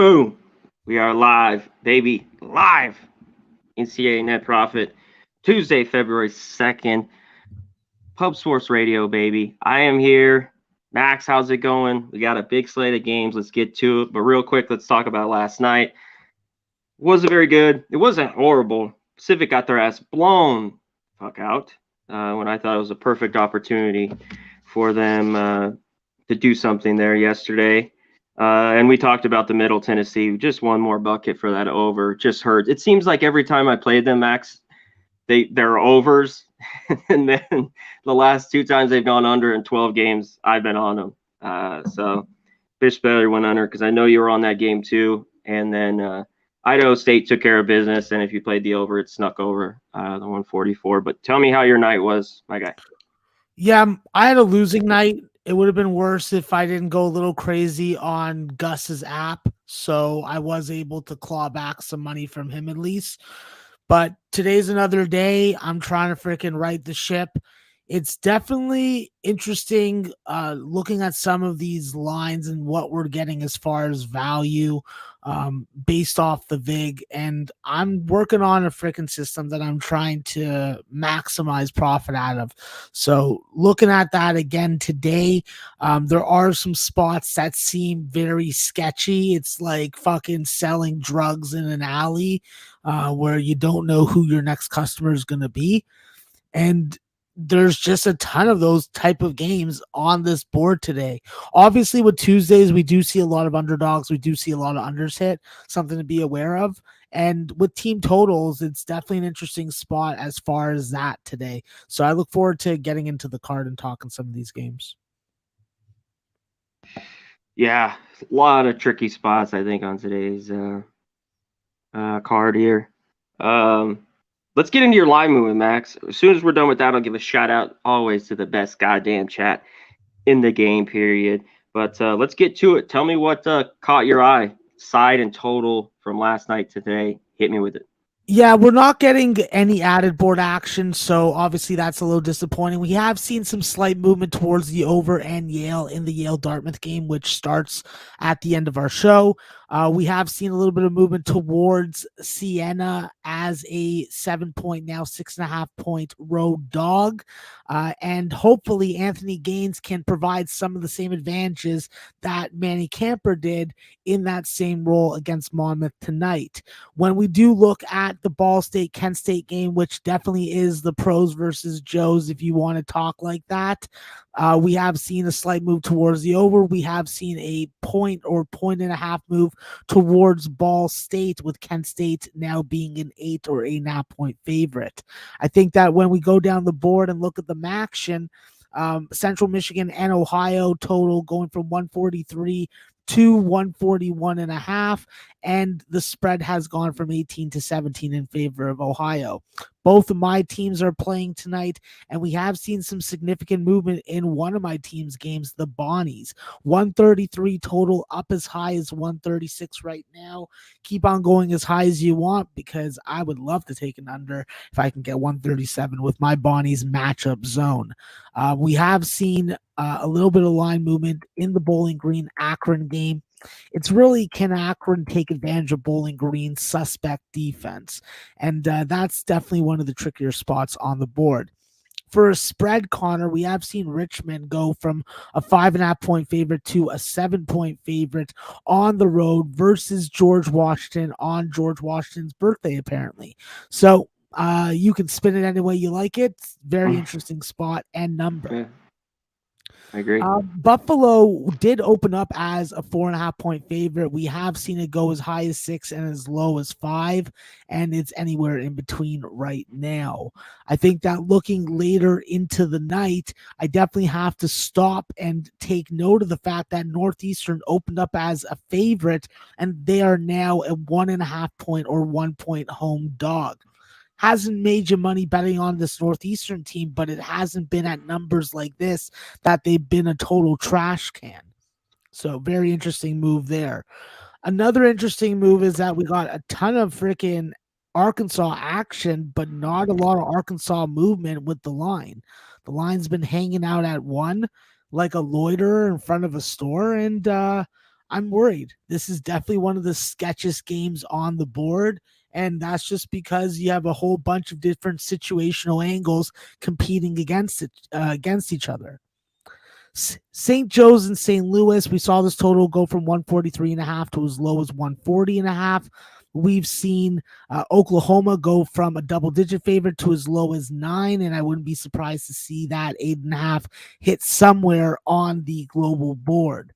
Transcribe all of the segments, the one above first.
Boom. We are live, baby. Live. NCAA Net Profit. Tuesday, February 2nd. Pub Sports Radio, baby. I am here. Max, how's it going? We got a big slate of games. Let's get to it. But real quick, let's talk about last night. It wasn't very good. It wasn't horrible. Pacific got their ass blown fuck out when I thought it was a perfect opportunity for them to do something there yesterday. And we talked about the Middle Tennessee. Just one more bucket for that over. Just hurts. It seems like every time I played them, Max, they're overs. And then the last two times they've gone under in 12 games, I've been on them. So Fishbeller went under because I know you were on that game too. And then Idaho State took care of business. And if you played the over, it snuck over the 144. But tell me how your night was, my guy. Yeah, I had a losing night. It would have been worse if I didn't go a little crazy on Gus's app. So I was able to claw back some money from him at least. But today's another day. I'm trying to freaking right the ship. It's definitely interesting looking at some of these lines and what we're getting as far as value based off the VIG. And I'm working on a freaking system that I'm trying to maximize profit out of. So looking at that again today, there are some spots that seem very sketchy. It's like fucking selling drugs in an alley where you don't know who your next customer is going to be. And there's just a ton of those type of games on this board today. Obviously, with Tuesdays, we do see a lot of underdogs. We do see a lot of unders hit, something to be aware of. And with team totals, it's definitely an interesting spot as far as that today. So I look forward to getting into the card and talking some of these games. Yeah, a lot of tricky spots, I think, on today's card here. Let's get into your line movement, Max. As soon as we're done with that, I'll give a shout out always to the best goddamn chat in the game period. But let's get to it. Tell me what caught your eye, side and total from last night to today. Hit me with it. Yeah, we're not getting any added board action, so obviously that's a little disappointing. We have seen some slight movement towards the over and Yale in the Yale-Dartmouth game, which starts at the end of our show. We have seen a little bit of movement towards Siena as a 7-point, now 6.5-point road dog. And hopefully Anthony Gaines can provide some of the same advantages that Manny Camper did in that same role against Monmouth tonight. When we do look at the Ball State, Kent State game, which definitely is the pros versus Joes, if you want to talk like that, we have seen a slight move towards the over. We have seen a point or point and a half move towards Ball State, with Kent State now being an 8 or 8.5 point favorite. I think that when we go down the board and look at the action, Central Michigan and Ohio total going from 143 to 141.5, and the spread has gone from 18 to 17 in favor of Ohio. Both of my teams are playing tonight, and we have seen some significant movement in one of my team's games, the Bonnies. 133 total, up as high as 136 right now. Keep on going as high as you want, because I would love to take an under if I can get 137 with my Bonnies matchup zone. We have seen a little bit of line movement in the Bowling Green Akron game. It's really, can Akron take advantage of Bowling Green's suspect defense? And that's definitely one of the trickier spots on the board. For a spread, Conor, we have seen Richmond go from a 5.5 point favorite to a 7-point favorite on the road versus George Washington on George Washington's birthday, apparently. So you can spin it any way you like it. Very interesting spot and number. Yeah. I agree. Buffalo did open up as a 4.5 point favorite. We have seen it go as high as 6 and as low as 5, and it's anywhere in between right now. I think that looking later into the night, I definitely have to stop and take note of the fact that Northeastern opened up as a favorite, and they are now a 1.5 point or 1 point home dog. Hasn't made you money betting on this Northeastern team, but it hasn't been at numbers like this that they've been a total trash can. So very interesting move there. Another interesting move is that we got a ton of freaking Arkansas action, but not a lot of Arkansas movement with the line. The line's been hanging out at 1 like a loiterer in front of a store, and I'm worried. This is definitely one of the sketchiest games on the board. And that's just because you have a whole bunch of different situational angles competing against each other. St. Joe's and St. Louis, we saw this total go from 143.5 to as low as 140.5. We've seen Oklahoma go from a double-digit favorite to as low as 9, and I wouldn't be surprised to see that 8.5 hit somewhere on the global board.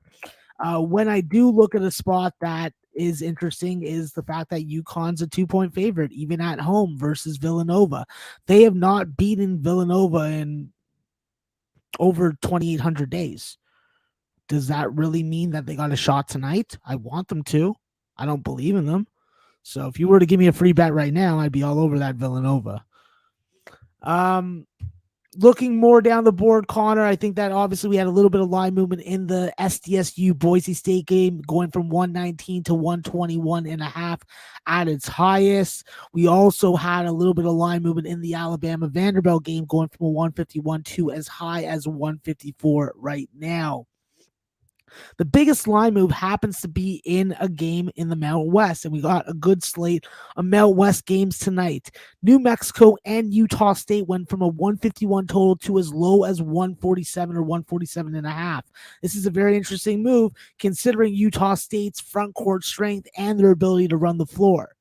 When I do look at a spot that is interesting is the fact that UConn's a 2-point favorite, even at home versus Villanova. They have not beaten Villanova in over 2,800 days. Does that really mean that they got a shot tonight? I want them to. I don't believe in them. So if you were to give me a free bet right now, I'd be all over that Villanova. Looking more down the board, Connor, I think that obviously we had a little bit of line movement in the SDSU Boise State game, going from 119 to 121.5 at its highest. We also had a little bit of line movement in the Alabama Vanderbilt game, going from a 151 to as high as 154 right now. The biggest line move happens to be in a game in the Mountain West, and we got a good slate of Mountain West games tonight. New Mexico and Utah State went from a 151 total to as low as 147 or 147.5. This is a very interesting move considering Utah State's front court strength and their ability to run the floor.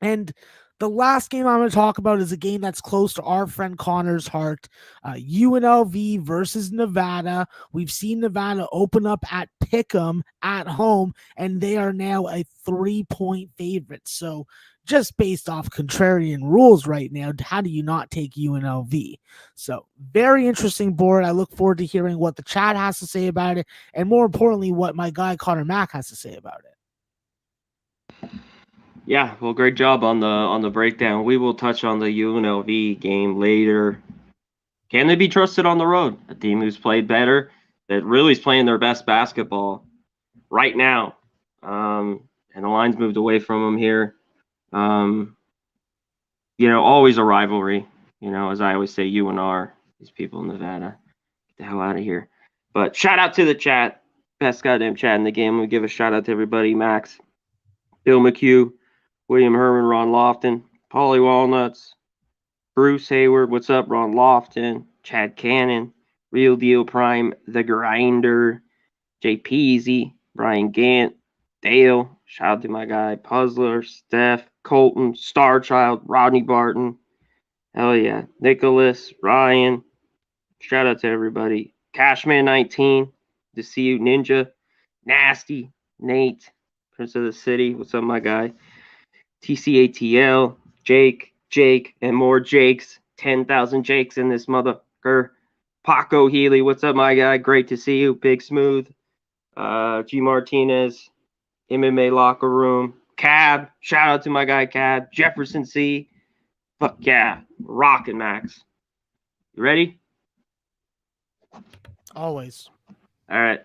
And the last game I'm going to talk about is a game that's close to our friend Connor's heart. UNLV versus Nevada. We've seen Nevada open up at Pick'em at home, and they are now a 3-point favorite. So just based off contrarian rules right now, how do you not take UNLV? So very interesting board. I look forward to hearing what the chat has to say about it, and more importantly, what my guy Connor Mack has to say about it. Yeah, well, great job on the breakdown. We will touch on the UNLV game later. Can they be trusted on the road? A team who's played better, that really is playing their best basketball right now. And the line's moved away from them here. Always a rivalry. As I always say, UNR, these people in Nevada, get the hell out of here. But shout out to the chat. Best goddamn chat in the game. We give a shout out to everybody. Max, Bill McHugh, William Herman, Ron Lofton, Paulie Walnuts, Bruce Hayward, what's up, Ron Lofton, Chad Cannon, Real Deal Prime, The Grinder, Jay Peasy, Brian Gant, Dale, shout out to my guy, Puzzler, Steph, Colton, Starchild, Rodney Barton, hell yeah, Nicholas, Ryan, shout out to everybody, Cashman19, to see you, Ninja, Nasty, Nate, Prince of the City, what's up, my guy? TCATL, Jake, and more Jakes. 10,000 Jakes in this motherfucker. Paco Healy, what's up, my guy? Great to see you. Big Smooth. G Martinez, MMA Locker Room. Cab, shout out to my guy Cab. Jefferson C. Fuck yeah. Rockin' Max. You ready? Always. All right.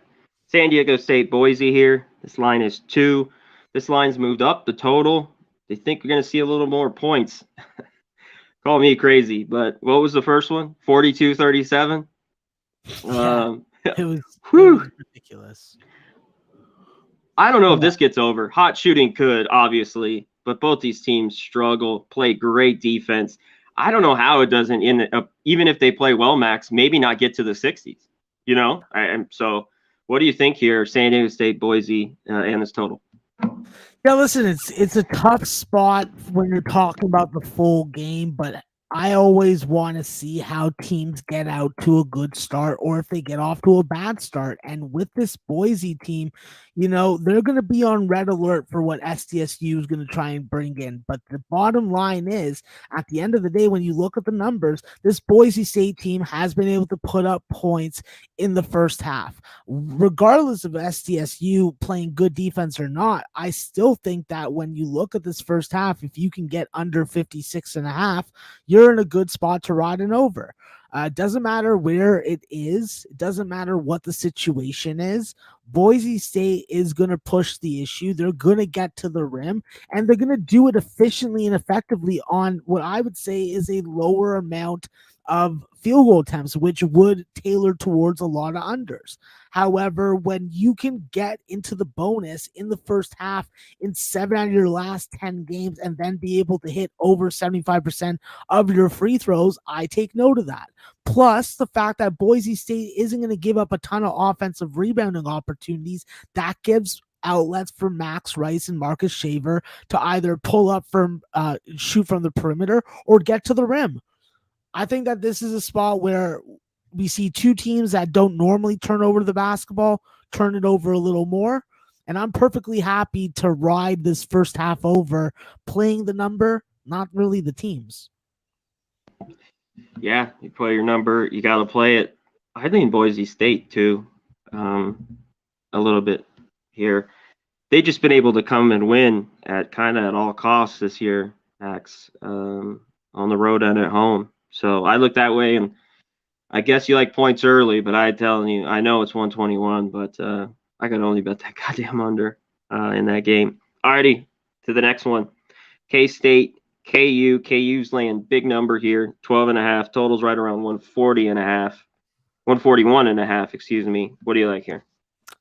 San Diego State, Boise here. This line is 2. This line's moved up, the total. They think we're going to see a little more points. Call me crazy, but what was the first one? 42-37? Yeah, it was ridiculous. I don't know if this gets over. Hot shooting could, obviously, but both these teams struggle, play great defense. I don't know how it doesn't, even if they play well, Max, maybe not get to the 60s. So what do you think here, San Diego State, Boise, and this total? Yeah, listen, it's a tough spot when you're talking about the full game, but I always want to see how teams get out to a good start or if they get off to a bad start. And with this Boise team, they're going to be on red alert for what SDSU is going to try and bring in. But the bottom line is, at the end of the day, when you look at the numbers, this Boise State team has been able to put up points in the first half. Regardless of SDSU playing good defense or not, I still think that when you look at this first half, if you can get under 56.5, you're in a good spot to ride an over. It doesn't matter where it is. It doesn't matter what the situation is. Boise State is going to push the issue. They're going to get to the rim, and they're going to do it efficiently and effectively on what I would say is a lower amount of field goal attempts, which would tailor towards a lot of unders. However, when you can get into the bonus in the first half in 7 out of your last 10 games and then be able to hit over 75% of your free throws, I take note of that. Plus, the fact that Boise State isn't going to give up a ton of offensive rebounding opportunities, that gives outlets for Max Rice and Marcus Shaver to either pull up from shoot from the perimeter or get to the rim. I think that this is a spot where we see two teams that don't normally turn over the basketball turn it over a little more, and I'm perfectly happy to ride this first half over, playing the number, not really the teams. Yeah, you play your number, you got to play it. I think Boise State too, a little bit here. They've just been able to come and win at kind of at all costs this year, Max, on the road and at home. So I look that way, and I guess you like points early, but I telling you, I know it's 121, but I could only bet that goddamn under in that game. Alrighty, to the next one. K-State, KU. KU's laying big number here, 12.5. Total's right around 141.5, excuse me. What do you like here?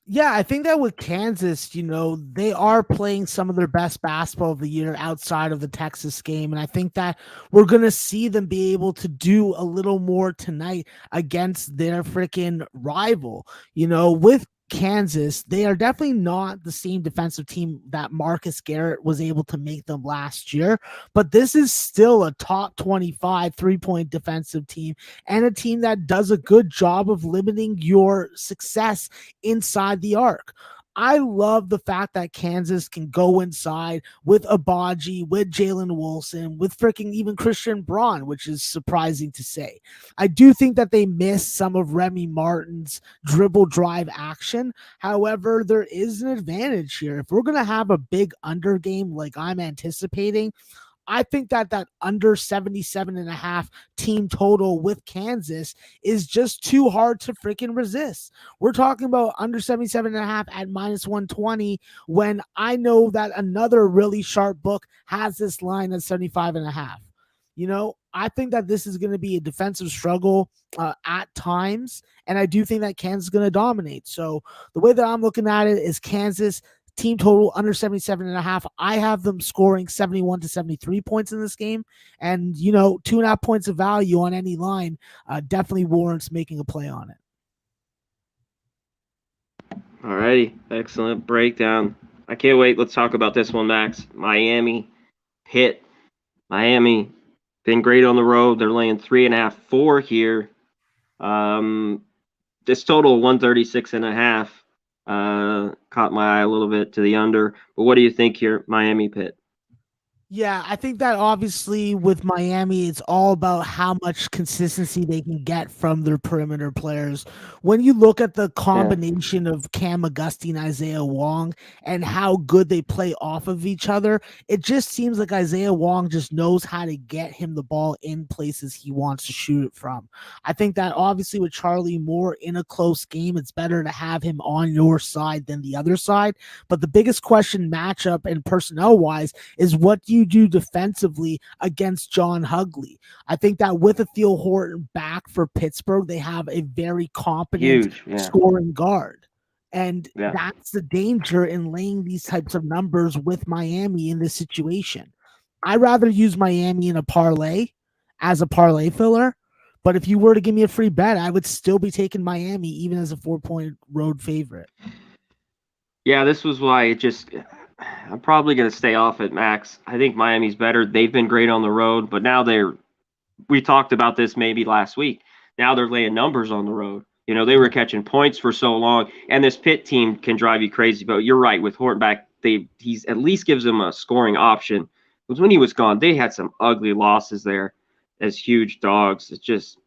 Yeah, I think that with Kansas, they are playing some of their best basketball of the year outside of the Texas game. And I think that we're going to see them be able to do a little more tonight against their freaking rival. With Kansas, they are definitely not the same defensive team that Marcus Garrett was able to make them last year, but this is still a top 25 3-point defensive team and a team that does a good job of limiting your success inside the arc. I love the fact that Kansas can go inside with Abaji, with Jalen Wilson, with freaking even Christian Braun, which is surprising to say. I do think that they miss some of Remy Martin's dribble drive action. However, there is an advantage here. If we're going to have a big under game like I'm anticipating, I think that under 77.5 team total with Kansas is just too hard to freaking resist. We're talking about under 77.5 at minus 120 when I know that another really sharp book has this line at 75.5. I think that this is going to be a defensive struggle at times, and I do think that Kansas is going to dominate. So the way that I'm looking at it is Kansas team total under 77.5. I have them scoring 71 to 73 points in this game. And, 2.5 points of value on any line definitely warrants making a play on it. All righty. Excellent breakdown. I can't wait. Let's talk about this one, Max. Miami, Pitt. Miami, been great on the road. They're laying 3.5, 4 here. This total 136.5. Caught my eye a little bit to the under, but what do you think here, Miami Pitt? Yeah, I think that obviously with Miami, it's all about how much consistency they can get from their perimeter players. When you look at the combination of Cam Augustine, Isaiah Wong, and how good they play off of each other, it just seems like Isaiah Wong just knows how to get him the ball in places he wants to shoot it from. I think that obviously with Charlie Moore in a close game, it's better to have him on your side than the other side. But the biggest question matchup and personnel-wise is what do you do defensively against John Hugley? I think that with a Theo Horton back for Pittsburgh, they have a very competent scoring guard. And that's the danger in laying these types of numbers with Miami in this situation. I'd rather use Miami in a parlay as a parlay filler. But if you were to give me a free bet, I would still be taking Miami even as a 4-point road favorite. Yeah, this was why I'm probably going to stay off it, Max. I think Miami's better. They've been great on the road, but now we talked about this maybe last week. Now they're laying numbers on the road. They were catching points for so long, and this Pitt team can drive you crazy. But you're right, with Horton back, he's at least gives them a scoring option. Because when he was gone, they had some ugly losses there as huge dogs. It's just,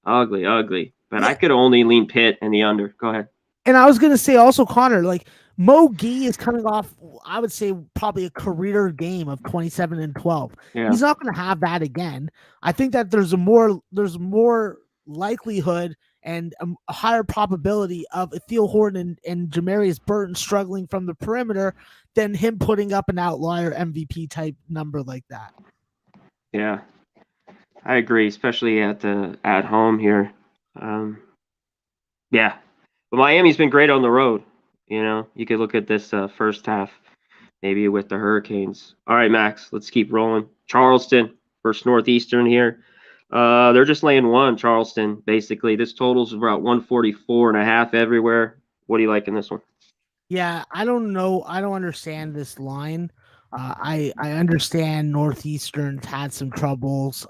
ugly. But I could only lean Pitt and the under. Go ahead. And I was going to say also, Conor, Mo Gee is coming off, I would say, probably a career game of 27 and 12. Yeah. He's not going to have that again. I think that there's more likelihood and a higher probability of Theo Horton and Jamarius Burton struggling from the perimeter than him putting up an outlier MVP type number like that. Yeah, I agree, especially at home here. Yeah. But Miami's been great on the road. You could look at this first half, maybe with the Hurricanes. All right, Max, let's keep rolling. Charleston versus Northeastern here. They're just laying one, Charleston, basically. This total's about 144.5 everywhere. What do you like in this one? Yeah, I don't know. I don't understand this line. I understand Northeastern's had some troubles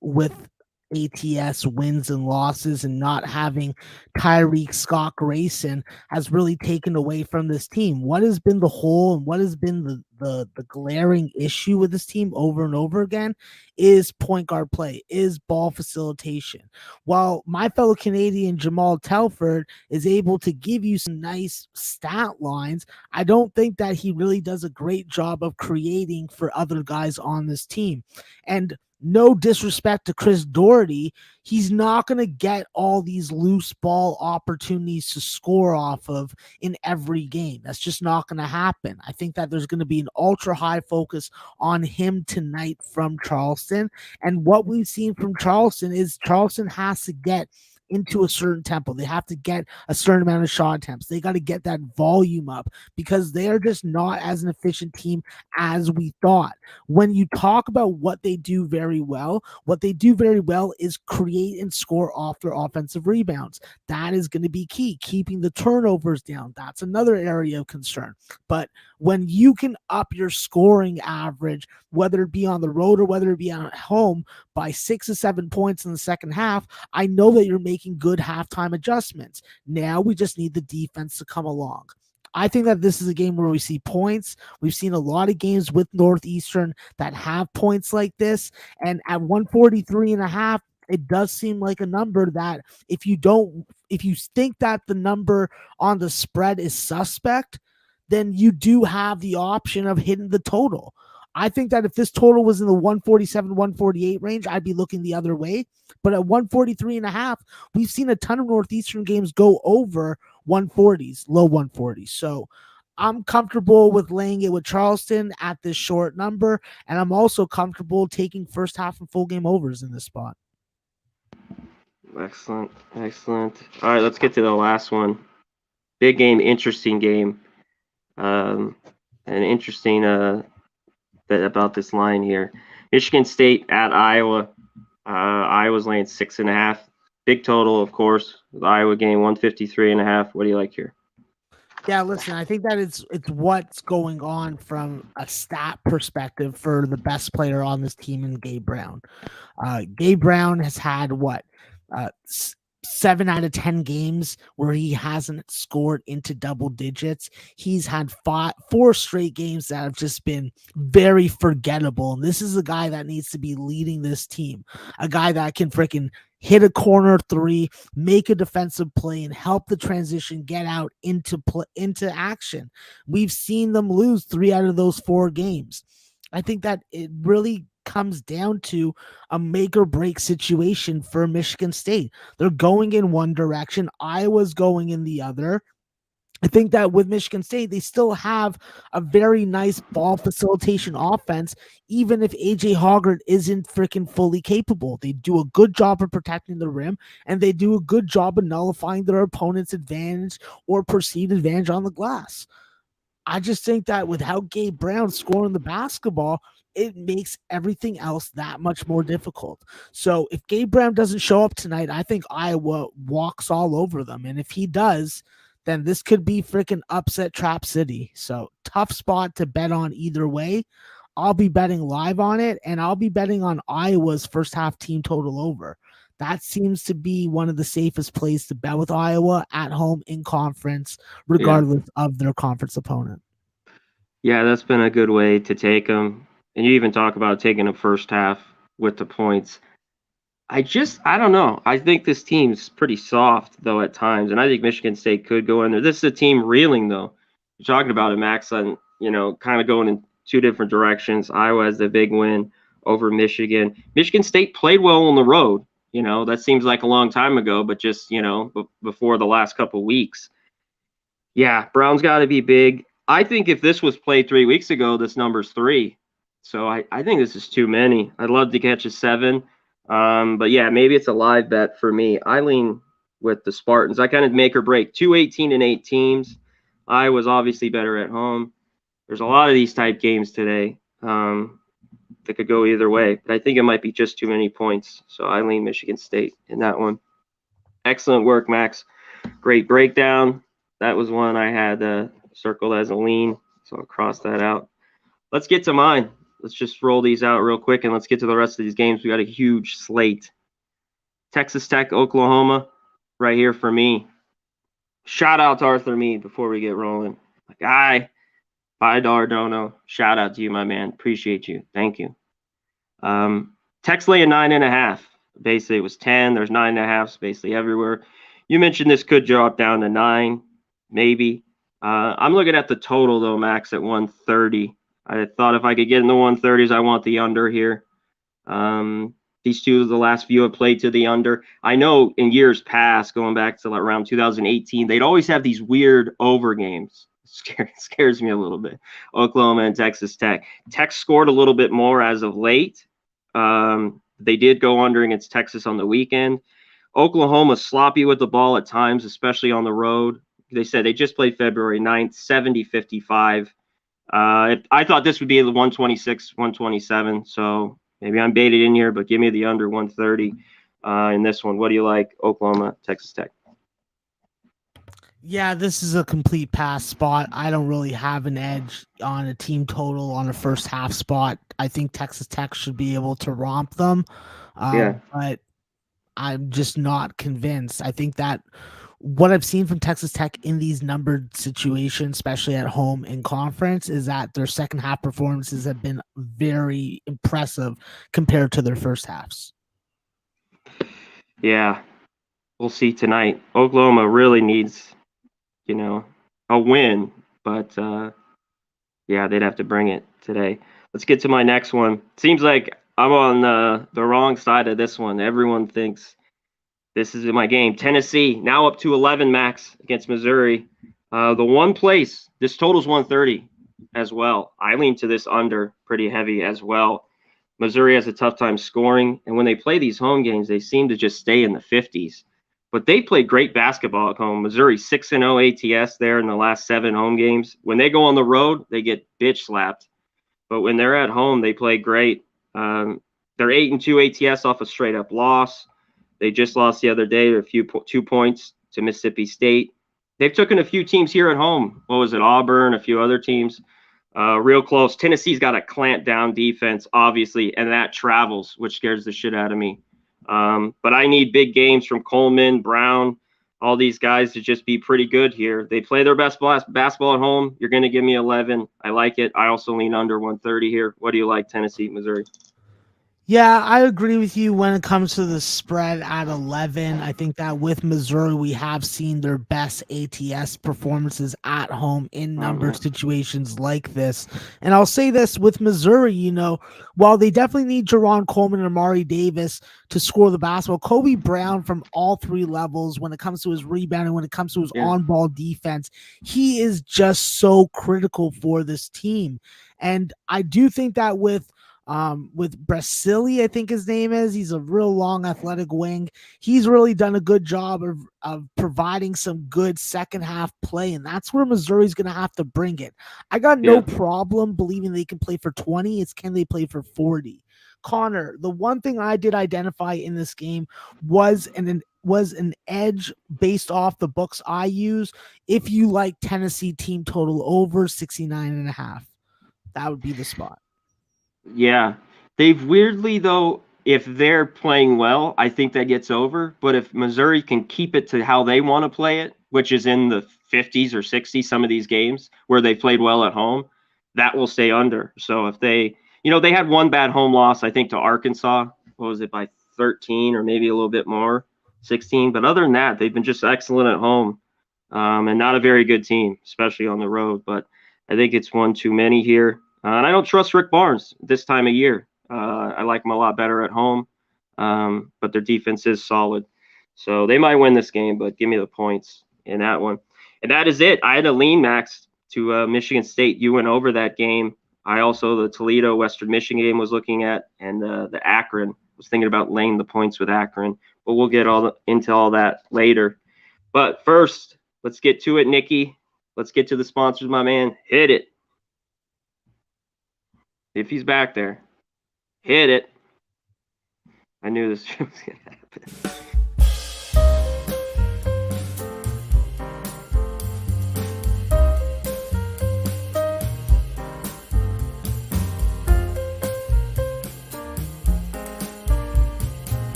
with ATS wins and losses, and not having Tyreek Scott Grayson has really taken away from this team. What has been the hole and what has been the glaring issue with this team over and over again is point guard play, is ball facilitation. While my fellow Canadian Jamal Telford is able to give you some nice stat lines, I don't think that he really does a great job of creating for other guys on this team. And no disrespect to Chris Doherty, he's not going to get all these loose ball opportunities to score off of in every game. That's just not going to happen. I think that there's going to be an ultra high focus on him tonight from Charleston. And what we've seen from Charleston is Charleston has to get into a certain tempo. They have to get a certain amount of shot attempts. They got to get that volume up because they are just not as an efficient team as we thought. When you talk about what they do very well, what they do very well is create and score off their offensive rebounds. That is going to be key, keeping the turnovers down. That's another area of concern. But when you can up your scoring average, whether it be on the road or whether it be at home, by 6 or 7 points in the second half, I know that you're making good halftime adjustments. Now we just need the defense to come along. I think that this is a game where we see points. We've seen a lot of games with Northeastern that have points like this. And at 143.5, it does seem like a number that if you think that the number on the spread is suspect, then you do have the option of hitting the total. I think that if this total was in the 147, 148 range, I'd be looking the other way. But at 143.5, we've seen a ton of Northeastern games go over 140s, low 140s. So I'm comfortable with laying it with Charleston at this short number. And I'm also comfortable taking first half and full game overs in this spot. Excellent. Excellent. All right, let's get to the last one. Big game, interesting game. An interesting bit about this line here. Michigan State at Iowa. Iowa's laying 6.5. Big total, of course. The Iowa game 153.5. What do you like here? Yeah, listen, I think that it's what's going on from a stat perspective for the best player on this team in Gabe Brown. Gabe Brown has had what? 7 out of 10 games where he hasn't scored into double digits. He's had 4 straight games that have just been very forgettable. And this is a guy that needs to be leading this team, a guy that can freaking hit a corner 3, make a defensive play, and help the transition get out into action. We've seen them lose 3 out of those 4 games. I think that it really comes down to a make or break situation for Michigan State. They're going in one direction, Iowa's going in the other. I think that with Michigan State, they still have a very nice ball facilitation offense, even if AJ Hoggard isn't freaking fully capable. They do a good job of protecting the rim, and they do a good job of nullifying their opponent's advantage or perceived advantage on the glass. I just think that without Gabe Brown scoring the basketball, it makes everything else that much more difficult. So if Gabe Brown doesn't show up tonight, I think Iowa walks all over them. And if he does, then this could be freaking upset Trap City. So tough spot to bet on either way. I'll be betting live on it, and I'll be betting on Iowa's first half team total over. That seems to be one of the safest plays to bet with Iowa at home in conference, regardless of their conference opponent. Yeah, that's been a good way to take them. And you even talk about taking a first half with the points. I don't know. I think this team's pretty soft, though, at times. And I think Michigan State could go in there. This is a team reeling, though. You're talking about it, Max, on, kind of going in 2 different directions. Iowa has the big win over Michigan. Michigan State played well on the road. That seems like a long time ago, but just, before the last couple of weeks. Yeah, Brown's got to be big. I think if this was played 3 weeks ago, this number's 3. So I think this is too many. I'd love to catch a 7. But yeah, maybe it's a live bet for me. I lean with the Spartans. I kind of make or break 2 18-8 teams. I was obviously better at home. There's a lot of these type games today that could go either way, but I think it might be just too many points. So I lean Michigan State in that one. Excellent work, Max. Great breakdown. That was one I had circled as a lean, so I'll cross that out. Let's get to mine. Let's just roll these out real quick, and let's get to the rest of these games. We got a huge slate. Texas Tech, Oklahoma, right here for me. Shout out to Arthur Meade before we get rolling. Bye, Dardono. Shout out to you, my man. Appreciate you. Thank you. Tech's laying 9.5. Basically, it was 10. There's 9.5s basically everywhere. You mentioned this could drop down to 9, maybe. I'm looking at the total, though, Max, at 130. I thought if I could get in the 130s, I want the under here. These two, the last few have played to the under. I know in years past, going back to around 2018, they'd always have these weird over games. Scares me a little bit. Oklahoma and Texas Tech. Tech scored a little bit more as of late. They did go under against Texas on the weekend. Oklahoma sloppy with the ball at times, especially on the road. They said they just played February 9th, 70-55. I thought this would be the 126, 127. So maybe I'm baited in here, but give me the under 130 in this one. What do you like? Oklahoma, Texas Tech. Yeah, this is a complete pass spot. I don't really have an edge on a team total on a first half spot. I think Texas Tech should be able to romp them. But I'm just not convinced. I think that what I've seen from Texas Tech in these numbered situations, especially at home in conference, is that their second half performances have been very impressive compared to their first halves. Yeah, we'll see tonight. Oklahoma really needs, a win, but yeah, they'd have to bring it today. Let's get to my next one. Seems like I'm on the wrong side of this one. Everyone thinks this is my game. Tennessee now up to 11, Max, against Missouri. The one place, this total's 130 as well. I lean to this under pretty heavy as well. Missouri has a tough time scoring, and when they play these home games, they seem to just stay in the 50s. But they play great basketball at home. Missouri 6-0 ATS there in the last 7 home games. When they go on the road, they get bitch slapped. But when they're at home, they play great. They're 8-2 ATS off a straight up loss. They just lost the other day, 2 points to Mississippi State. They've taken a few teams here at home. What was it? Auburn, a few other teams. Real close. Tennessee's got a clamp down defense, obviously, and that travels, which scares the shit out of me. But I need big games from Coleman, Brown, all these guys to just be pretty good here. They play their best basketball at home. You're going to give me 11. I like it. I also lean under 130 here. What do you like, Tennessee, Missouri? Yeah, I agree with you when it comes to the spread at 11. I think that with Missouri, we have seen their best ATS performances at home in numbered situations like this. And I'll say this with Missouri, while they definitely need Jerron Coleman and Amari Davis to score the basketball, Kobe Brown from all 3 levels, when it comes to his rebounding, when it comes to his on-ball defense, he is just so critical for this team. And I do think that with Brasili, I think his name is. He's a real long athletic wing. He's really done a good job of providing some good second half play, and that's where Missouri's going to have to bring it. I got no problem believing they can play for 20. It's can they play for 40? Conor, the one thing I did identify in this game was an edge based off the books I use. If you like Tennessee team total over 69.5, that would be the spot. Yeah, they've weirdly, though, if they're playing well, I think that gets over. But if Missouri can keep it to how they want to play it, which is in the 50s or 60s, some of these games where they played well at home, that will stay under. So if they had one bad home loss, I think, to Arkansas. What was it, by 13 or maybe a little bit more, 16? But other than that, they've been just excellent at home and not a very good team, especially on the road. But I think it's one too many here. And I don't trust Rick Barnes this time of year. I like him a lot better at home, but their defense is solid. So they might win this game, but give me the points in that one. And that is it. I had a lean, Max, to Michigan State. You went over that game. I also, the Toledo Western Michigan game was looking at, and the Akron was thinking about laying the points with Akron, but we'll get into all that later. But first, let's get to it, Nikki. Let's get to the sponsors, my man. Hit it. If he's back there, hit it. I knew this was going to happen.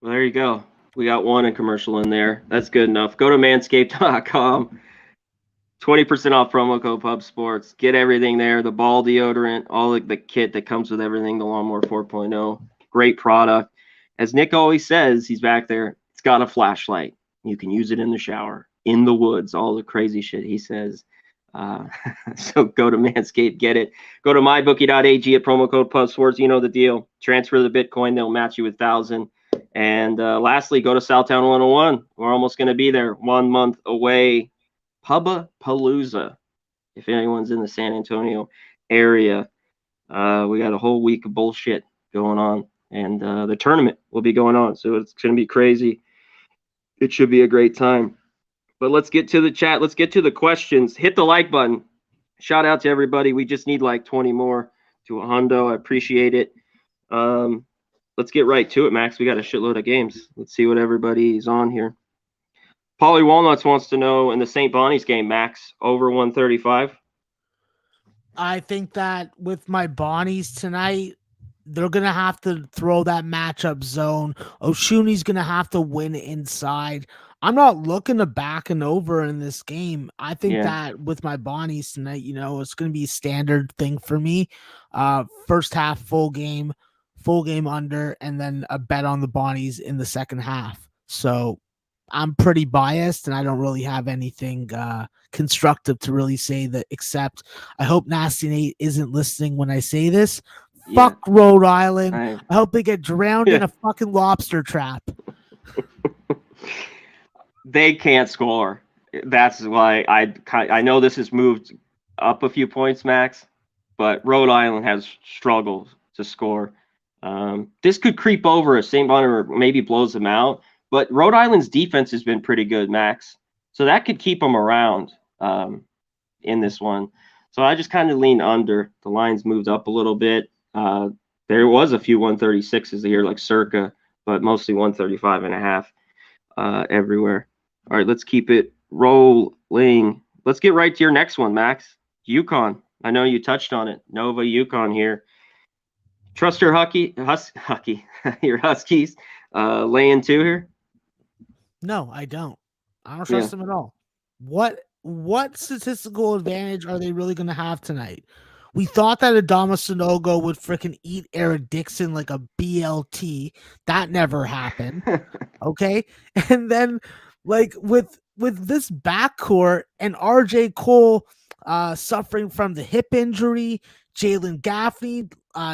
Well, there you go. We got one commercial in there. That's good enough. Go to manscaped.com. 20% off promo code PubSports. Get everything there. The ball deodorant, all the kit that comes with everything, the Lawnmower 4.0. Great product. As Nick always says, he's back there. It's got a flashlight. You can use it in the shower, in the woods, all the crazy shit he says. So go to Manscaped, get it. Go to mybookie.ag at promo code PubSports. You know the deal. Transfer the Bitcoin. They'll match you with 1,000. And lastly, go to Southtown 101. We're almost going to be there. 1 month away. Pubapalooza. If anyone's in the San Antonio area, we got a whole week of bullshit going on. And the tournament will be going on. So it's going to be crazy. It should be a great time. But let's get to the chat. Let's get to the questions. Hit the like button. Shout out to everybody. We just need like 20 more to a hundo. I appreciate it. Let's get right to it, Max. We got a shitload of games. Let's see what everybody's on here. Polly Walnuts wants to know in the St. Bonnie's game, Max, over 135. I think that with my Bonnies tonight, they're going to have to throw that matchup zone. Oshuni's going to have to win inside. I'm not looking to back and over in this game. I think that with my Bonnies tonight, it's going to be a standard thing for me. First half, full game under, and then a bet on the Bonnies in the second half. So I'm pretty biased, and I don't really have anything constructive to really say that, except I hope Nasty Nate isn't listening when I say this. Fuck Rhode Island. I hope they get drowned in a fucking lobster trap. They can't score. That's why I know this has moved up a few points, Max, but Rhode Island has struggled to score. This could creep over if St. Bonaventure maybe blows them out, but Rhode Island's defense has been pretty good, Max. So that could keep them around in this one. So I just kind of lean under. The line's moved up a little bit. There was a few 136s here, like circa, but mostly 135.5 everywhere. All right, let's keep it rolling. Let's get right to your next one, Max. UConn. I know you touched on it. Nova UConn here. Trust your your Huskies laying 2 here? No, I don't. I don't trust them at all. What statistical advantage are they really going to have tonight? We thought that Adama Sanogo would freaking eat Eric Dixon like a BLT. That never happened. Okay? And then like with this backcourt and RJ Cole suffering from the hip injury, Jalen Gaffney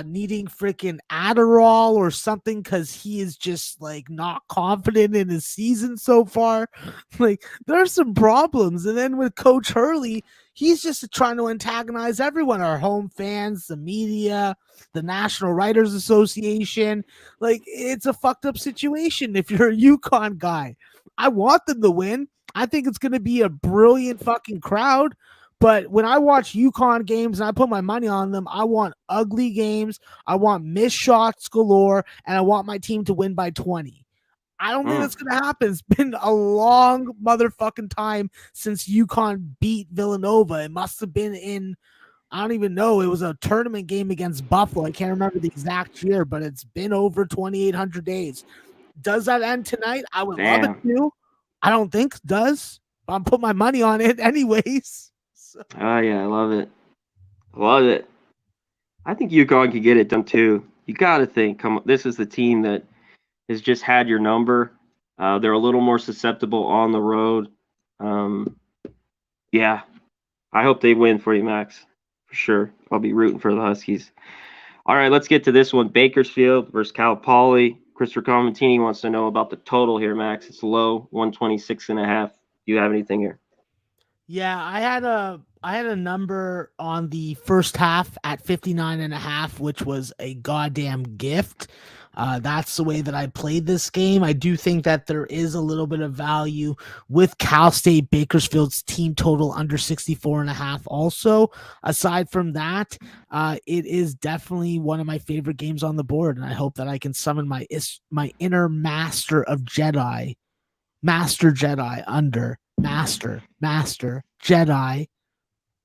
needing freaking Adderall or something because he is just like not confident in his season so far. Like there's some problems. And then with Coach Hurley, he's just trying to antagonize everyone, our home fans, the media, the National Writers Association. Like it's a fucked up situation if you're a UConn guy. I want them to win. I think it's going to be a brilliant fucking crowd. But when I watch UConn games and I put my money on them, I want ugly games. I want missed shots galore, and I want my team to win by 20. I don't think that's going to happen. It's been a long motherfucking time since UConn beat Villanova. It must have been in, I don't even know. It was a tournament game against Buffalo. I can't remember the exact year, but it's been over 2,800 days. Does that end tonight? I would love it to. I don't think it does. I'm putting my money on it anyways. Oh, yeah, I love it. Love it. I think UConn could get it done, too. You got to think, come on, this is the team that has just had your number. They're a little more susceptible on the road. Yeah, I hope they win for you, Max, for sure. I'll be rooting for the Huskies. All right, let's get to this one. Bakersfield versus Cal Poly. Christopher Comentini wants to know about the total here, Max. It's low, 126.5. Do you have anything here? Yeah, I had a number on the first half at 59.5, which was a goddamn gift. That's the way that I played this game. I do think that there is a little bit of value with Cal State Bakersfield's team total under 64.5. Also, aside from that, it is definitely one of my favorite games on the board, and I hope that I can summon my inner master of Jedi. Master Jedi under Master Jedi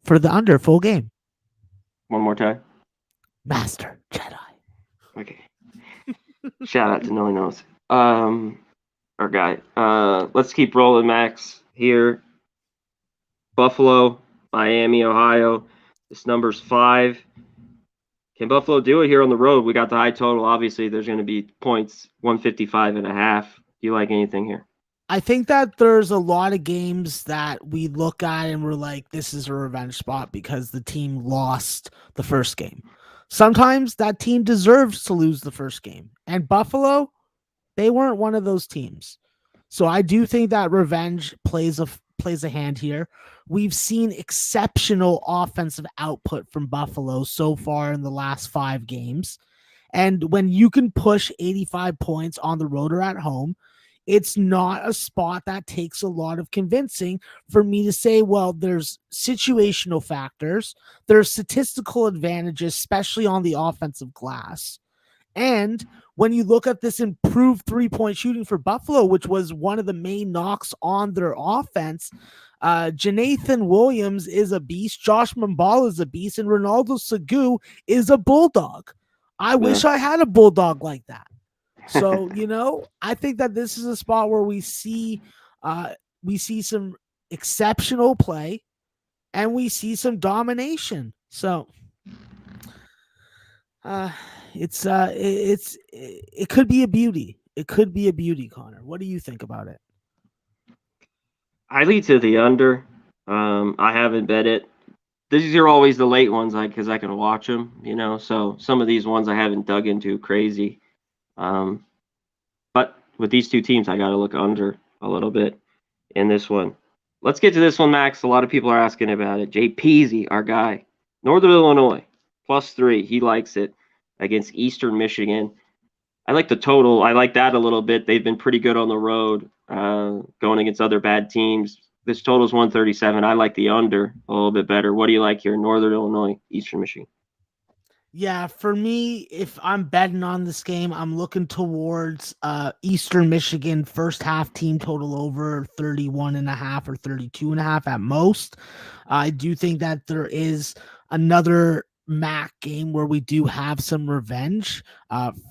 for the under full game. One more time. Master Jedi. Okay. Shout out to Nilly Nose. Our guy. Let's keep rolling, Max. Here. Buffalo, Miami, Ohio. This number's 5. Can Buffalo do it here on the road? We got the high total. Obviously, there's going to be points, 155.5. Do you like anything here? I think that there's a lot of games that we look at and we're like, this is a revenge spot because the team lost the first game. Sometimes that team deserves to lose the first game. And Buffalo, they weren't one of those teams. So I do think that revenge plays a hand here. We've seen exceptional offensive output from Buffalo so far in the last 5 games. And when you can push 85 points on the road or at home, it's not a spot that takes a lot of convincing for me to say, well, there's situational factors, there's statistical advantages, especially on the offensive glass. And when you look at this improved 3-point shooting for Buffalo, which was one of the main knocks on their offense, Janathan Williams is a beast, Josh Mambala is a beast, and Ronaldo Segou is a bulldog. I wish I had a bulldog like that. So, I think that this is a spot where we see some exceptional play and we see some domination. So, it could be a beauty. It could be a beauty, Connor. What do you think about it? I lead to the under. I haven't bet it. These are always the late ones, because I can watch them, So some of these ones I haven't dug into crazy. But with these two teams, I got to look under a little bit in this one. Let's get to this one, Max. A lot of people are asking about it. Jay Peasy, our guy. Northern Illinois, +3. He likes it against Eastern Michigan. I like the total. I like that a little bit. They've been pretty good on the road, going against other bad teams. This total is 137. I like the under a little bit better. What do you like here? Northern Illinois, Eastern Michigan. Yeah, for me, if I'm betting on this game, I'm looking towards Eastern Michigan first half team total over 31.5 or 32.5 at most. I do think that there is another MAC game where we do have some revenge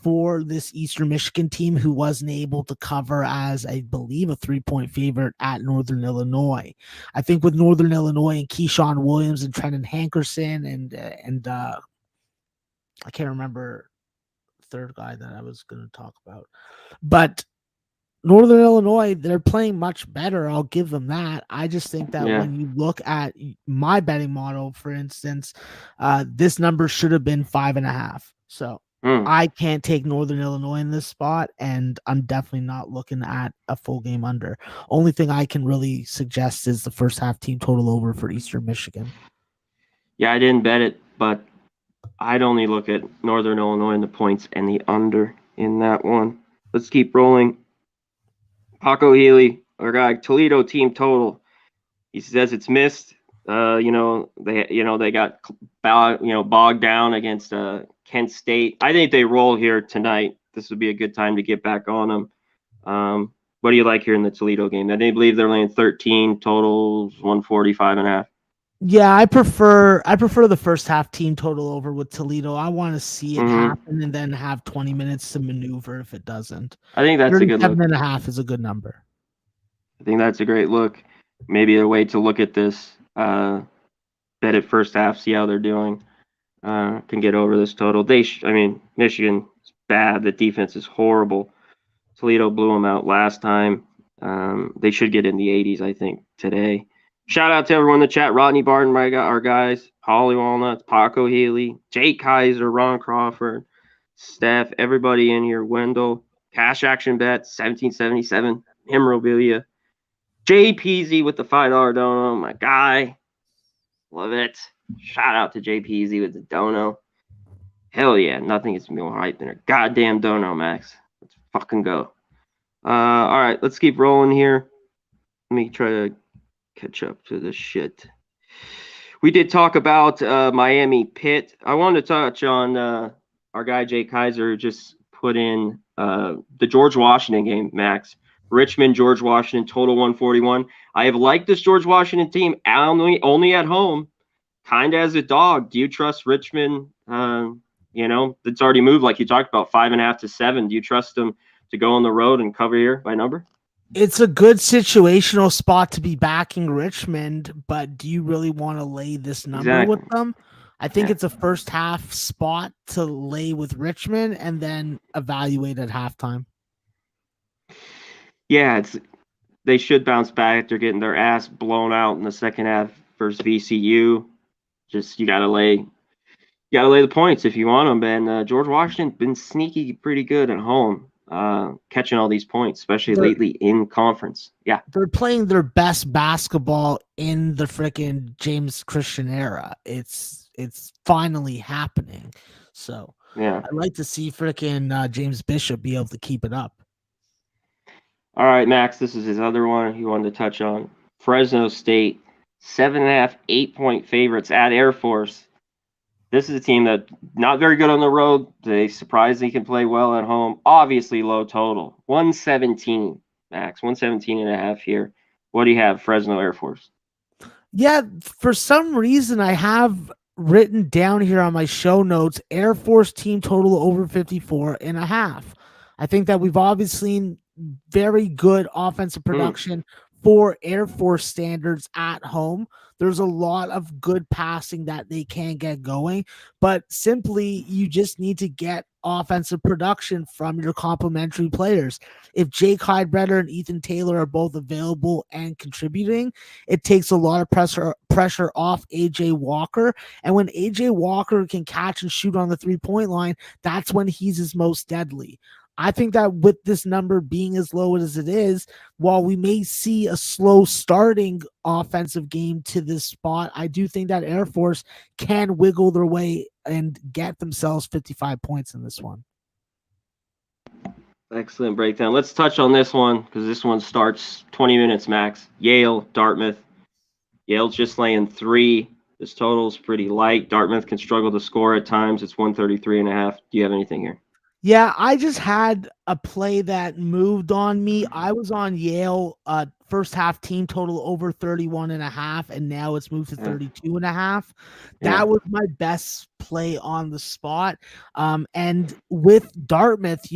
for this Eastern Michigan team who wasn't able to cover as, I believe, a 3-point favorite at Northern Illinois. I think with Northern Illinois and Keyshawn Williams and Trenton Hankerson and I can't remember the third guy that I was going to talk about. But Northern Illinois, they're playing much better. I'll give them that. I just think that when you look at my betting model, for instance, this number should have been 5.5. So I can't take Northern Illinois in this spot, and I'm definitely not looking at a full game under. Only thing I can really suggest is the first half team total over for Eastern Michigan. Yeah, I didn't bet it, but I'd only look at Northern Illinois and the points and the under in that one. Let's keep rolling. Paco Healy, our guy, Toledo team total. He says it's missed. They got bogged down against Kent State. I think they roll here tonight. This would be a good time to get back on them. What do you like here in the Toledo game? I believe they're laying 13 totals, 145.5. Yeah, I prefer the first half team total over with Toledo. I want to see it happen and then have 20 minutes to maneuver if it doesn't. I think that's a good look. 37.5 is a good number. I think that's a great look. Maybe a way to look at this. Bet it first half, see how they're doing. Can get over this total. Michigan is bad. The defense is horrible. Toledo blew them out last time. They should get in the 80s, I think, today. Shout out to everyone in the chat. Rodney Barton, our guys. Holly Walnuts, Paco Healy, Jake Kaiser, Ron Crawford, Steph, everybody in here. Wendell, Cash Action Bet, 1777, Memorabilia. Jay Peasy with the $5 dono, my guy. Love it. Shout out to Jay Peasy with the dono. Hell yeah, nothing is more hype than a goddamn dono, Max. Let's fucking go. All right, let's keep rolling here. Let me try to catch up to this shit. We did talk about Miami Pitt. I wanted to touch on our guy Jay Kaiser, who just put in the George Washington game, Max. Richmond, George Washington, total 141. I have liked this George Washington team only at home, kind of as a dog. Do you trust Richmond? It's already moved, like you talked about, 5.5 to 7. Do you trust them to go on the road and cover here by number? It's a good situational spot to be backing Richmond, but do you really want to lay this number with them? I think it's a first half spot to lay with Richmond and then evaluate at halftime. Yeah, they should bounce back. They're getting their ass blown out in the second half versus VCU. Just you gotta lay the points if you want them. And George Washington's been sneaky pretty good at home. Catching all these points, especially lately in conference. Yeah. They're playing their best basketball in the freaking James Christian era. It's finally happening. So yeah, I'd like to see freaking James Bishop be able to keep it up. All right, Max, this is his other one he wanted to touch on. Fresno State, 7.5, 8-point favorites at Air Force. This is a team that not very good on the road. They surprisingly can play well at home. Obviously low total. 117, Max. 117.5 here. What do you have, Fresno Air Force? Yeah, for some reason I have written down here on my show notes, Air Force team total over 54.5. I think that we've obviously seen very good offensive production for Air Force standards at home. There's a lot of good passing that they can get going, but simply you just need to get offensive production from your complementary players. If Jake Heidbreder and Ethan Taylor are both available and contributing, it takes a lot of pressure off AJ Walker. And when AJ Walker can catch and shoot on the 3-point line, that's when he's his most deadly. I think that with this number being as low as it is, while we may see a slow starting offensive game to this spot, I do think that Air Force can wiggle their way and get themselves 55 points in this one. Excellent breakdown. Let's touch on this one because this one starts 20 minutes max. Yale, Dartmouth. Yale's just laying 3. This total is pretty light. Dartmouth can struggle to score at times. It's 133.5. Do you have anything here? Yeah, I just had a play that moved on me. I was on Yale first half team total over 31.5, and now it's moved to 32.5. That was my best play on the spot. And with Dartmouth,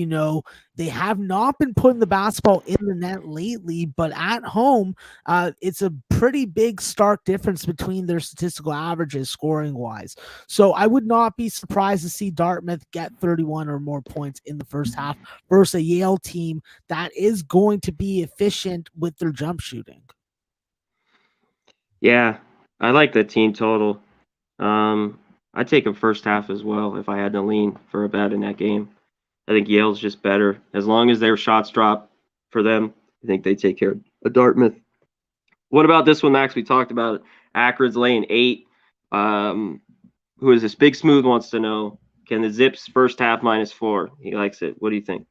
they have not been putting the basketball in the net lately, but at home, it's a pretty big stark difference between their statistical averages scoring wise. So I would not be surprised to see Dartmouth get 31 or more points in the first half versus a Yale team that is going to be efficient with their jump shooting. Yeah, I like the team total. I'd take a first half as well if I had to lean for a bet in that game. I think Yale's just better. As long as their shots drop for them, I think they take care of Dartmouth. What about this one, Max? We talked about it. Akron's laying 8. Who is this? Big Smooth wants to know, can the Zips first half -4? He likes it. What do you think?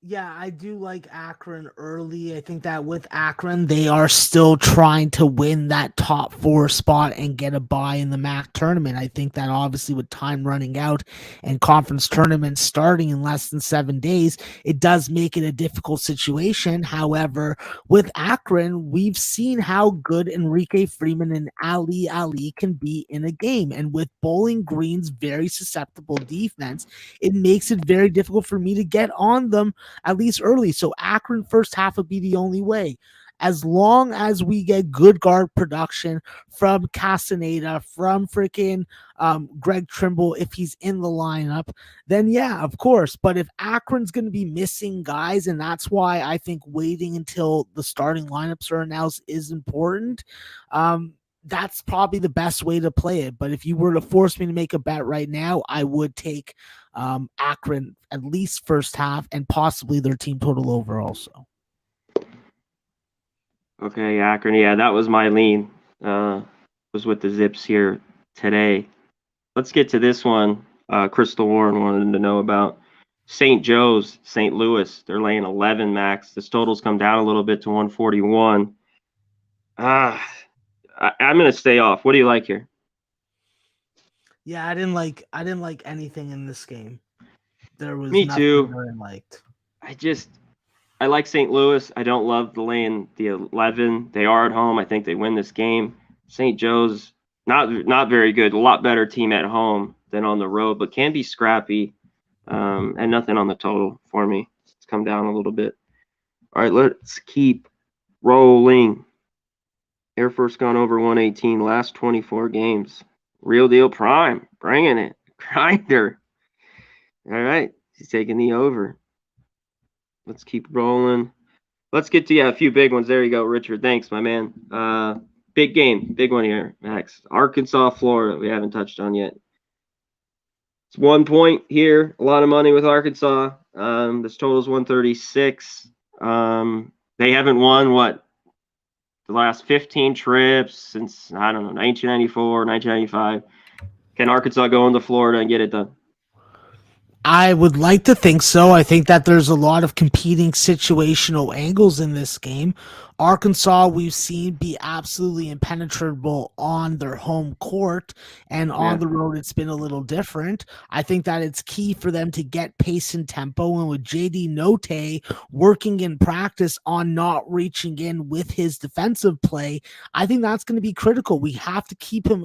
Yeah, I do like Akron early. I think that with Akron, they are still trying to win that top 4 spot and get a bye in the MAC tournament. I think that obviously with time running out and conference tournaments starting in less than 7 days, it does make it a difficult situation. However, with Akron, we've seen how good Enrique Freeman and Ali can be in a game. And with Bowling Green's very susceptible defense, it makes it very difficult for me to get on them at least early. So Akron first half would be the only way. As long as we get good guard production from Castaneda, from freaking Greg Trimble, if he's in the lineup, then yeah, of course. But if Akron's going to be missing guys, and that's why I think waiting until the starting lineups are announced is important, that's probably the best way to play it. But if you were to force me to make a bet right now, I would take Akron at least first half and possibly their team total over also. Okay, Akron. Yeah, that was my lean. Was with the Zips here today. Let's get to this one. Crystal Warren wanted to know about St. Joe's, St. Louis. They're laying 11 max. This total's come down a little bit to 141. I'm going to stay off. What do you like here? Yeah, I didn't like anything in this game. There was Me nothing too. that I liked. I like St. Louis. I don't love the laying the 11. They are at home. I think they win this game. St. Joe's not very good. A lot better team at home than on the road, but can be scrappy. And nothing on the total for me. It's come down a little bit. All right, let's keep rolling. Air Force gone over 118 last 24 games. Real deal prime, bringing it. Grinder. All right, he's taking the over. Let's keep rolling. Let's get to a few big ones. There you go, Richard. Thanks, my man. Big game, big one here. Next, Arkansas, Florida. We haven't touched on yet. It's 1 point here. A lot of money with Arkansas. This total is 136. They haven't won the last 15 trips since, I don't know, 1994, 1995. Can Arkansas go into Florida and get it done? I would like to think so. I think that there's a lot of competing situational angles in this game. Arkansas, we've seen be absolutely impenetrable on their home court, and on the road, it's been a little different. I think that it's key for them to get pace and tempo, and with JD Notae working in practice on not reaching in with his defensive play, I think that's going to be critical. We have to keep him,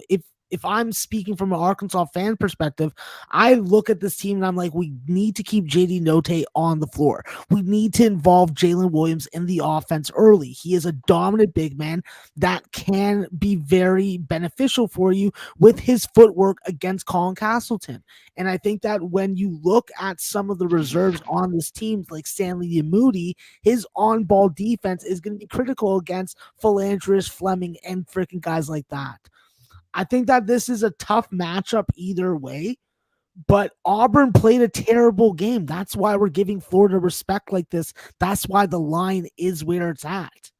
if I'm speaking from an Arkansas fan perspective, I look at this team and I'm like, we need to keep JD Notae on the floor. We need to involve Jalen Williams in the offense early. He is a dominant big man that can be very beneficial for you with his footwork against Colin Castleton. And I think that when you look at some of the reserves on this team, like Stanley Yamudi, his on-ball defense is going to be critical against Philandris, Fleming, and freaking guys like that. I think that this is a tough matchup either way, but Auburn played a terrible game. That's why we're giving Florida respect like this. That's why the line is where it's at.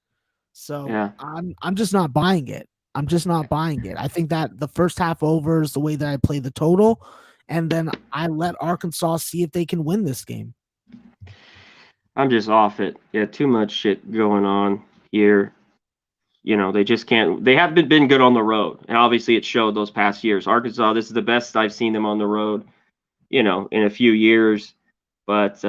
So I'm just not buying it. I'm just not buying it. I think that the first half over is the way that I play the total, and then I let Arkansas see if they can win this game. I'm just off it. Yeah, too much shit going on here. They just can't. They have been good on the road, and obviously it showed those past years. Arkansas, this is the best I've seen them on the road, in a few years, but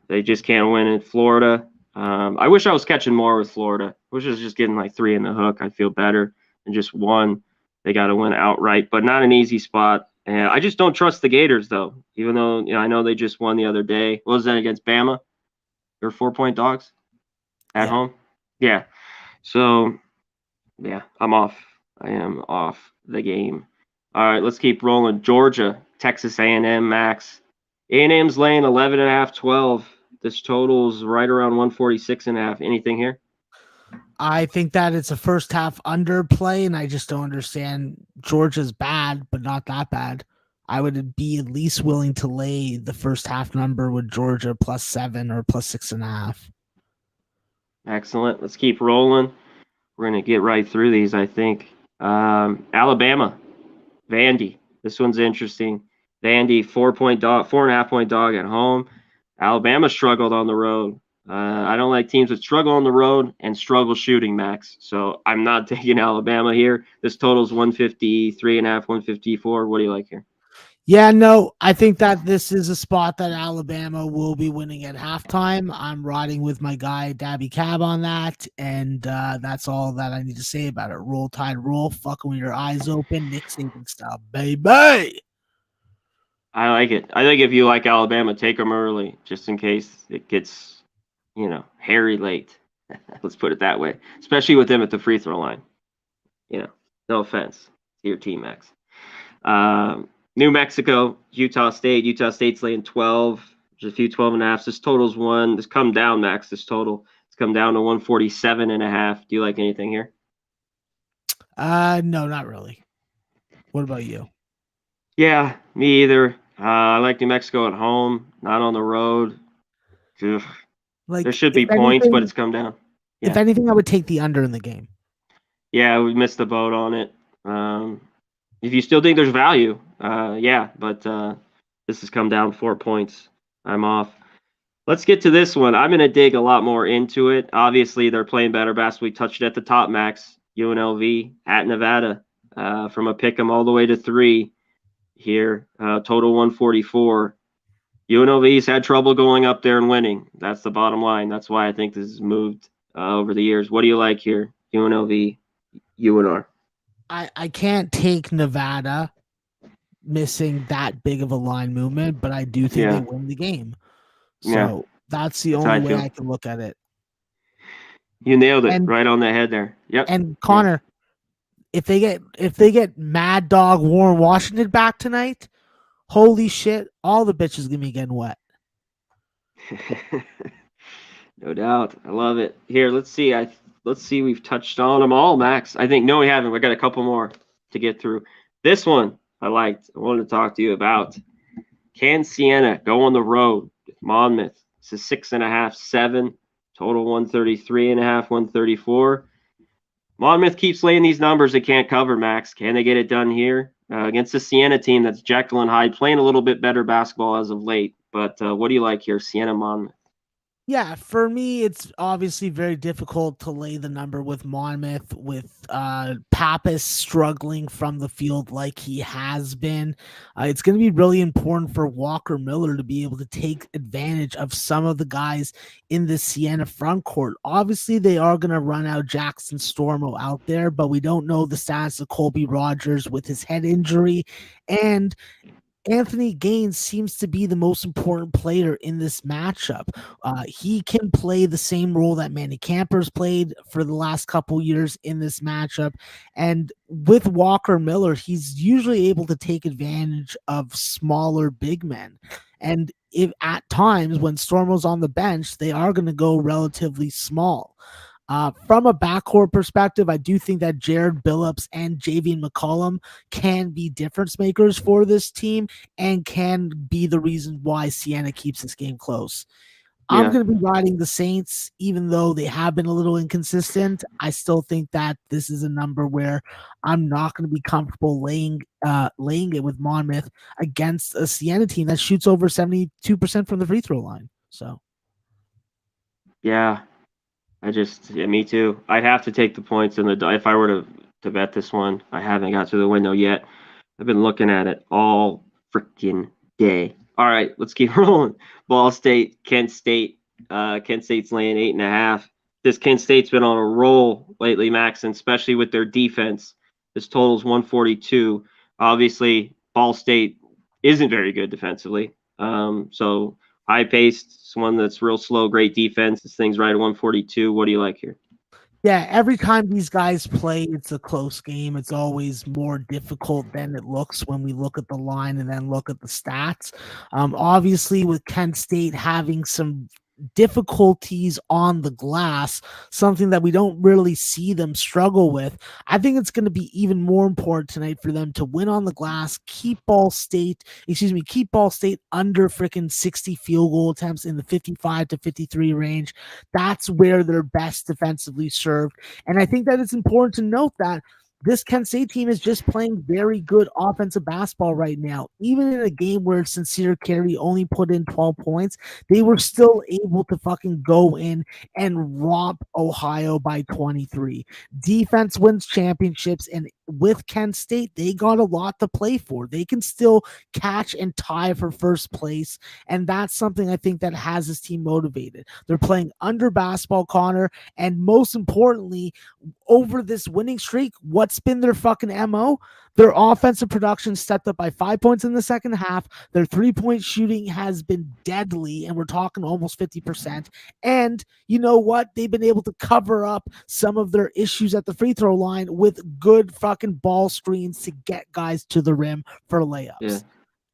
they just can't win in Florida. I wish I was catching more with Florida. I wish I was just getting like 3 in the hook. I'd feel better than just 1. They got to win outright, but not an easy spot. And I just don't trust the Gators, though, even though I know they just won the other day. What was that against Bama? They're 4-point dogs at home. Yeah. So, yeah, I'm off. I am off the game. All right, let's keep rolling. Georgia, Texas A&M max. A&M's laying 11.5, 12. This total's right around 146.5. Anything here? I think that it's a first half underplay, and I just don't understand. Georgia's bad, but not that bad. I would be at least willing to lay the first half number with Georgia +7 or +6.5. Excellent. Let's keep rolling. We're going to get right through these, I think. Alabama, Vandy. This one's interesting. Vandy, 4.5 point dog at home. Alabama struggled on the road. I don't like teams that struggle on the road and struggle shooting, Max. So I'm not taking Alabama here. This total's 153.5, 154. What do you like here? Yeah, no, I think that this is a spot that Alabama will be winning at halftime. I'm riding with my guy Dabby Cab on that, and that's all that I need to say about it. Roll Tide, roll, fucking with your eyes open, Nick Saban style, baby. I like it. I think if you like Alabama, take them early, just in case it gets, hairy late. Let's put it that way, especially with them at the free throw line. No offense to your team, Max. New Mexico, Utah State. Utah State's laying 12. There's a few 12.5. This total's one. This come down, Max. This total. It's come down to 147.5. Do you like anything here? No, not really. What about you? Yeah, me either. I like New Mexico at home, not on the road. Ugh. There should be points, but it's come down. Yeah. If anything, I would take the under in the game. Yeah, we missed the boat on it. If you still think there's value, yeah, but this has come down 4 points. I'm off. Let's get to this one. I'm going to dig a lot more into it. Obviously, they're playing better basketball. We touched it at the top, Max. UNLV at Nevada from a pick 'em all the way to 3 here. Total 144. UNLV's had trouble going up there and winning. That's the bottom line. That's why I think this has moved over the years. What do you like here? UNLV, UNR. I can't take Nevada missing that big of a line movement, but I do think they win the game. So that's the only way I can look at it. You nailed it right on the head there. Yep. And Conor, if they get Mad Dog Warren Washington back tonight, holy shit, all the bitches gonna be getting wet. No doubt. I love it. Here, let's see. We've touched on them all, Max. I think no, we haven't. We got a couple more to get through. This one I liked. I wanted to talk to you about. Can Siena go on the road with Monmouth? It's a 6.5, 7. Total 133.5, 134. Monmouth keeps laying these numbers they can't cover, Max. Can they get it done here against the Siena team that's Jekyll and Hyde, playing a little bit better basketball as of late? But what do you like here, Siena Monmouth? Yeah, for me, it's obviously very difficult to lay the number with Monmouth, with Pappas struggling from the field like he has been. It's going to be really important for Walker Miller to be able to take advantage of some of the guys in the Siena front court. Obviously, they are going to run out Jackson Stormo out there, but we don't know the status of Colby Rogers with his head injury. And Anthony Gaines seems to be the most important player in this matchup. He can play the same role that Manny Camper's played for the last couple years in this matchup. And with Walker Miller, he's usually able to take advantage of smaller big men. And if at times when Stormo's on the bench, they are going to go relatively small. From a backcourt perspective, I do think that Jared Billups and Javian McCollum can be difference makers for this team and can be the reason why Siena keeps this game close. I'm going to be riding the Saints, even though they have been a little inconsistent. I still think that this is a number where I'm not going to be comfortable laying it with Monmouth against a Siena team that shoots over 72% from the free throw line. So, yeah. Me too. I'd have to take the points if I were to bet this one. I haven't got to the window yet. I've been looking at it all freaking day. All right, let's keep rolling. Ball State, Kent State. Kent State's laying 8.5. This Kent State's been on a roll lately, Max, and especially with their defense. This total's 142. Obviously, Ball State isn't very good defensively. So high-paced, one that's real slow, great defense. This thing's right at 142. What do you like here? Yeah, every time these guys play, it's a close game. It's always more difficult than it looks when we look at the line and then look at the stats. Obviously, with Kent State having some difficulties on the glass, something that we don't really see them struggle with, I think it's going to be even more important tonight for them to win on the glass, keep Ball State under freaking 60 field goal attempts in the 55 to 53 range. That's where they're best defensively served. And I think that it's important to note that this Kent State team is just playing very good offensive basketball right now. Even in a game where Sincere Carey only put in 12 points, they were still able to fucking go in and romp Ohio by 23. Defense wins championships, and with Kent State, they got a lot to play for. They can still catch and tie for first place, and that's something I think that has this team motivated. They're playing under basketball, Conor, and most importantly, over this winning streak, what's been their fucking MO? Their offensive production stepped up by 5 points in the second half. Their 3-point shooting has been deadly, and we're talking almost 50%. And you know what? They've been able to cover up some of their issues at the free throw line with good fucking ball screens to get guys to the rim for layups. Yeah.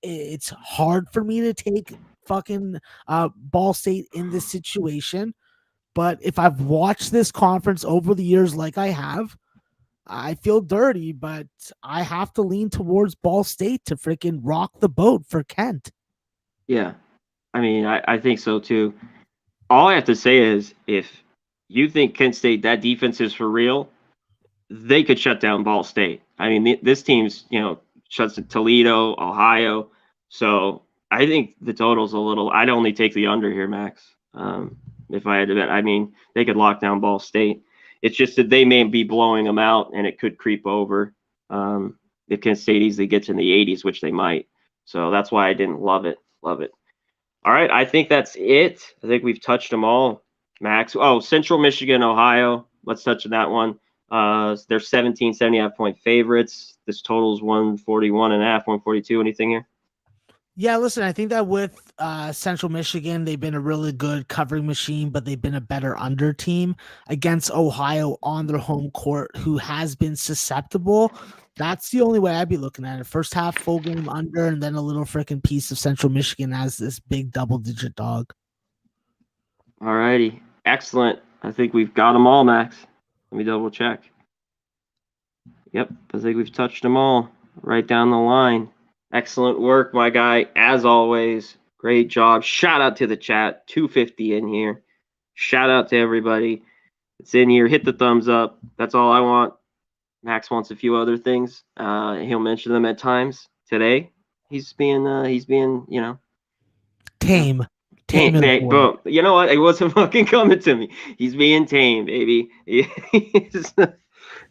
It's hard for me to take fucking Ball State in this situation. But if I've watched this conference over the years like I have, I feel dirty, but I have to lean towards Ball State to freaking rock the boat for Kent. Yeah. I mean, I think so too. All I have to say is if you think Kent State, that defense is for real, they could shut down Ball State. I mean, this team's, shuts Toledo, Ohio. So I think the total's a little, I'd only take the under here, Max. If I had to bet, I mean, they could lock down Ball State. It's just that they may be blowing them out, and it could creep over if Kent State easily gets in the 80s, which they might. So that's why I didn't love it. Love it. All right, I think that's it. I think we've touched them all, Max. Oh, Central Michigan, Ohio. Let's touch on that one. They're 17.5 point favorites. This total's 141.5, 142. Anything here? Yeah, listen, I think that with Central Michigan, they've been a really good covering machine, but they've been a better under team against Ohio on their home court, who has been susceptible. That's the only way I'd be looking at it. First half, full game under, and then a little freaking piece of Central Michigan as this big double-digit dog. All righty. Excellent. I think we've got them all, Max. Let me double check. Yep, I think we've touched them all right down the line. Excellent work, my guy. As always, great job. Shout out to the chat. 250 in here. Shout out to everybody that's in here. Hit the thumbs up. That's all I want. Max wants a few other things. He'll mention them at times. Today, he's being tame. Boom. You know what? It wasn't fucking coming to me. He's being tame, baby.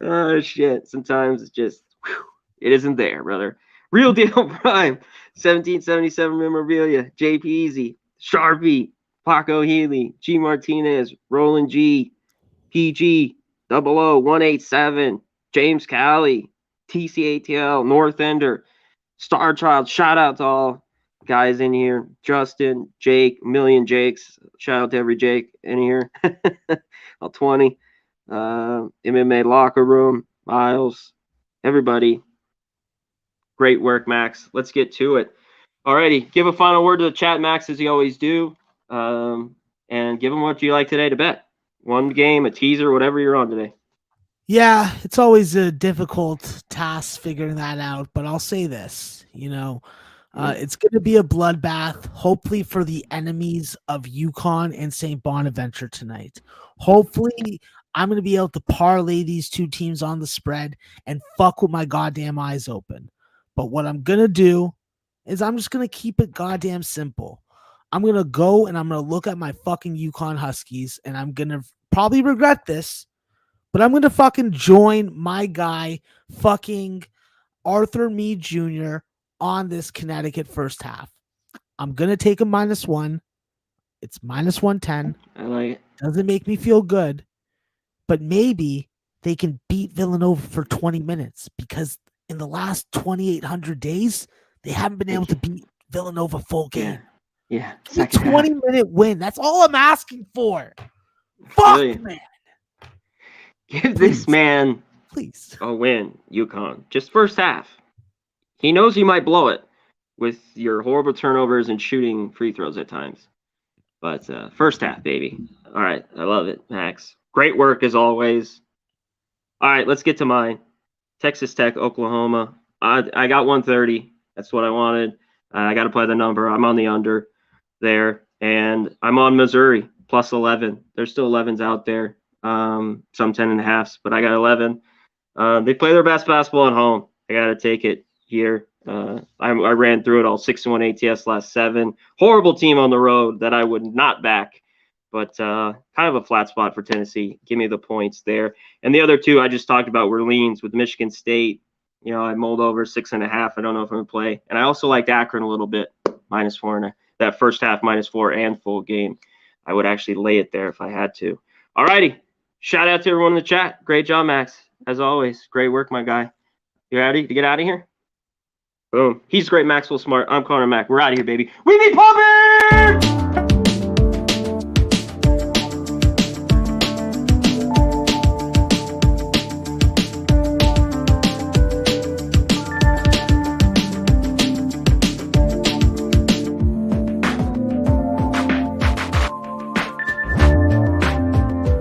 Oh shit. Sometimes it's just it isn't there, brother. Real Deal Prime, 1777 memorabilia, JP Easy, Sharpie, Paco Healy, G Martinez, Roland G, PG, 00187, James Calley, TCATL, North Ender, Star Child. Shout out to all guys in here. Justin, Jake, million Jakes. Shout out to every Jake in here. All 20. MMA Locker Room, Miles, everybody. Great work, Max. Let's get to it. Alrighty, give a final word to the chat, Max, as you always do, and give them what you like today to bet. One game, a teaser, whatever you're on today. Yeah, it's always a difficult task figuring that out, but I'll say this, it's going to be a bloodbath, hopefully for the enemies of UConn and St. Bonaventure tonight. Hopefully, I'm going to be able to parlay these two teams on the spread and fuck with my goddamn eyes open. But what I'm going to do is I'm just going to keep it goddamn simple. I'm going to go and I'm going to look at my fucking UConn Huskies, and I'm going to probably regret this, but I'm going to fucking join my guy, fucking Arthur Meade Jr. on this Connecticut first half. I'm going to take a -1. It's -110. I like it. Doesn't make me feel good, but maybe they can beat Villanova for 20 minutes because in the last 2,800 days, they haven't been able to beat Villanova full game. Yeah. A 20-minute win. That's all I'm asking for. Fuck, man. Give this man a win, UConn. Just first half. He knows you might blow it with your horrible turnovers and shooting free throws at times. But first half, baby. All right. I love it, Max. Great work as always. All right. Let's get to mine. Texas Tech, Oklahoma. I got 130. That's what I wanted. I got to play the number. I'm on the under there. And I'm on Missouri, +11. There's still 11s out there. Some 10.5s, but I got 11. They play their best basketball at home. I got to take it here. I ran through it all. 6-1 ATS last 7. Horrible team on the road that I would not back. But kind of a flat spot for Tennessee. Give me the points there. And the other two I just talked about were leans with Michigan State. I mulled over 6.5. I don't know if I'm going to play. And I also liked Akron a little bit, -4. And that first half, -4 and full game. I would actually lay it there if I had to. All righty. Shout out to everyone in the chat. Great job, Max. As always, great work, my guy. You ready to get out of here? Boom. He's great, Maxwell Smart. I'm Conor Mack. We're out of here, baby. We be pumping!